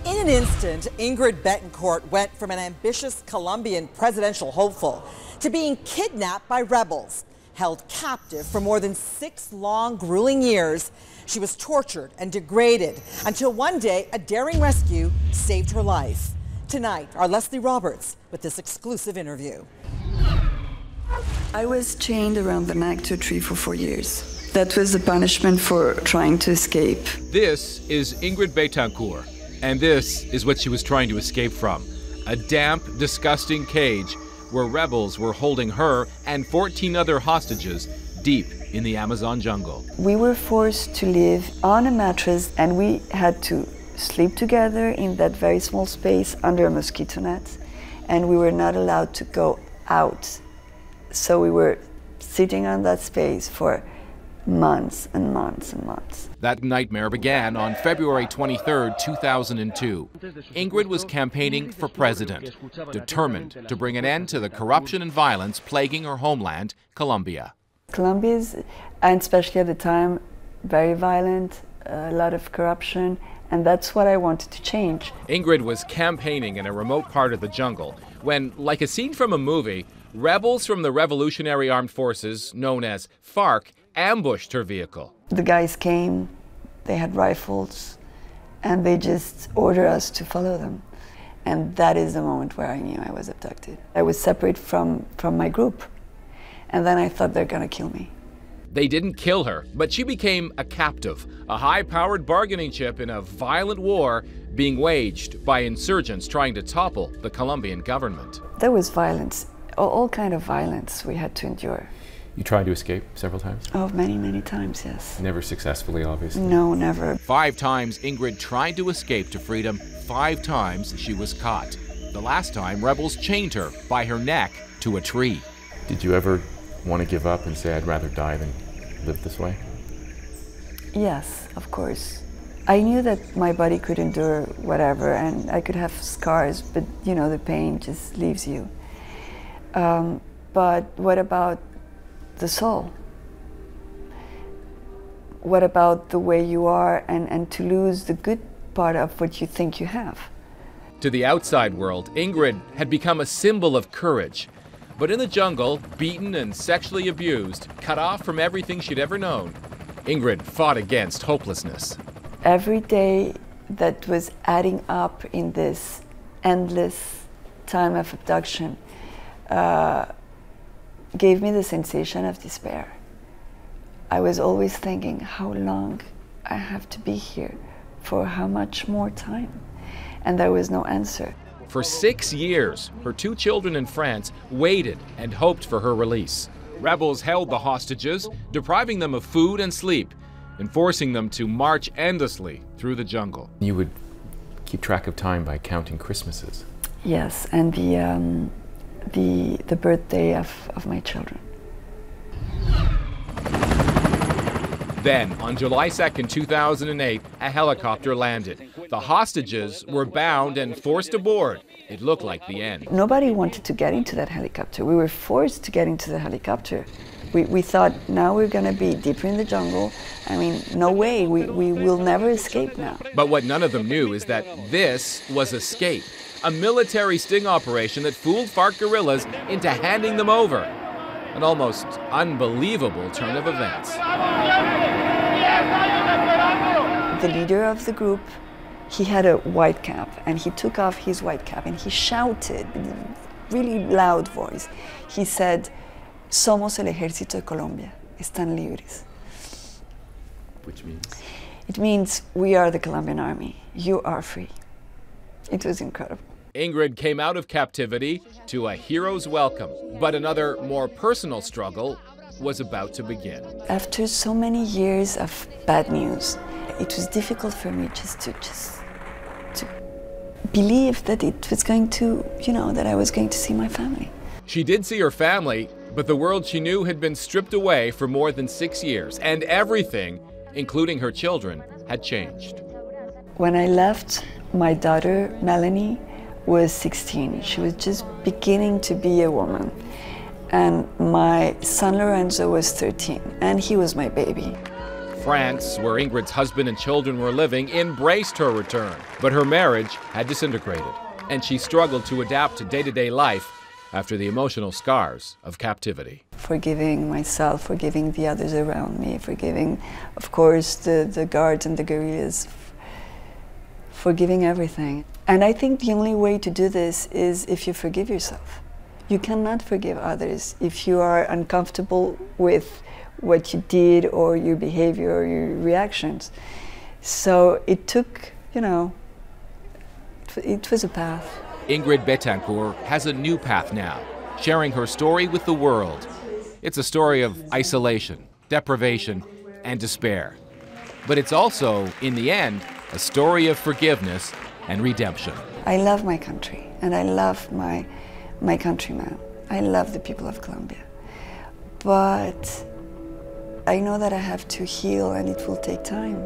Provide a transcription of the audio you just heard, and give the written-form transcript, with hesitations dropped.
In an instant, Ingrid Betancourt went from an ambitious Colombian presidential hopeful to being kidnapped by rebels. Held captive for more than 6 long, grueling years, she was tortured and degraded until one day a daring rescue saved her life. Tonight, our Leslie Roberts with this exclusive interview. I was chained around the neck to a tree for 4 years. That was the punishment for trying to escape. This is Ingrid Betancourt, and this is what she was trying to escape from. A damp, disgusting cage where rebels were holding her and 14 other hostages deep in the Amazon jungle. We were forced to live on a mattress, and we had to sleep together in that very small space under a mosquito net, and we were not allowed to go out. So we were sitting on that space for months and months and months. That nightmare began on February 23, 2002. Ingrid was campaigning for president, determined to bring an end to the corruption and violence plaguing her homeland, Colombia. Colombia is, and especially at the time, very violent, a lot of corruption, and that's what I wanted to change. Ingrid was campaigning in a remote part of the jungle when, like a scene from a movie, rebels from the Revolutionary Armed Forces, known as FARC, ambushed her vehicle. The guys came, they had rifles, and they just ordered us to follow them. And that is the moment where I knew I was abducted. I was separated from my group, and then I thought they're gonna kill me. They didn't kill her, but she became a captive, a high-powered bargaining chip in a violent war being waged by insurgents trying to topple the Colombian government. There was violence, all kind of violence we had to endure. You tried to escape several times? Oh, many, many times, yes. Never successfully, obviously? No, never. 5 times Ingrid tried to escape to freedom. 5 times she was caught. The last time, rebels chained her by her neck to a tree. Did you ever want to give up and say, I'd rather die than live this way? Yes, of course. I knew that my body could endure whatever, and I could have scars, but you know, the pain just leaves you. But what about the soul? What about the way you are, and to lose the good part of what you think you have? To the outside world, Ingrid had become a symbol of courage. But in the jungle, beaten and sexually abused, cut off from everything she'd ever known, Ingrid fought against hopelessness. Every day that was adding up in this endless time of abduction gave me the sensation of despair. I was always thinking, how long I have to be here, for how much more time? And there was no answer. For 6 years, her 2 children in France waited and hoped for her release. Rebels held the hostages, depriving them of food and sleep, and forcing them to march endlessly through the jungle. You would keep track of time by counting Christmases. Yes, and the birthday of my children. Then, on July 2nd, 2008, a helicopter landed. The hostages were bound and forced aboard. It looked like the end. Nobody wanted to get into that helicopter. We were forced to get into the helicopter. We thought, now we're going to be deeper in the jungle. I mean, no way, we will never escape now. But what none of them knew is that this was escape. A military sting operation that fooled FARC guerrillas into handing them over. An almost unbelievable turn of events. The leader of the group, he had a white cap, and he took off his white cap and he shouted in a really loud voice. He said, "Somos el ejército de Colombia, están libres." Which means? It means we are the Colombian army, you are free. It was incredible. Ingrid came out of captivity to a hero's welcome, but another more personal struggle was about to begin. After so many years of bad news, it was difficult for me just to believe that it was going to, you know, that I was going to see my family. She did see her family, but the world she knew had been stripped away for more than 6 years, and everything, including her children, had changed. When I left, my daughter, Melanie, was 16. She was just beginning to be a woman. And my son Lorenzo was 13, and he was my baby. France, where Ingrid's husband and children were living, embraced her return. But her marriage had disintegrated, and she struggled to adapt to day-to-day life after the emotional scars of captivity. Forgiving myself, forgiving the others around me, forgiving, of course, the guards and the guerrillas, forgiving everything. And I think the only way to do this is if you forgive yourself. You cannot forgive others if you are uncomfortable with what you did or your behavior or your reactions. So it took, you know, it was a path. Ingrid Betancourt has a new path now, sharing her story with the world. It's a story of isolation, deprivation, and despair. But it's also, in the end, a story of forgiveness and redemption. I love my country, and I love my countrymen. I love the people of Colombia. But I know that I have to heal, and it will take time.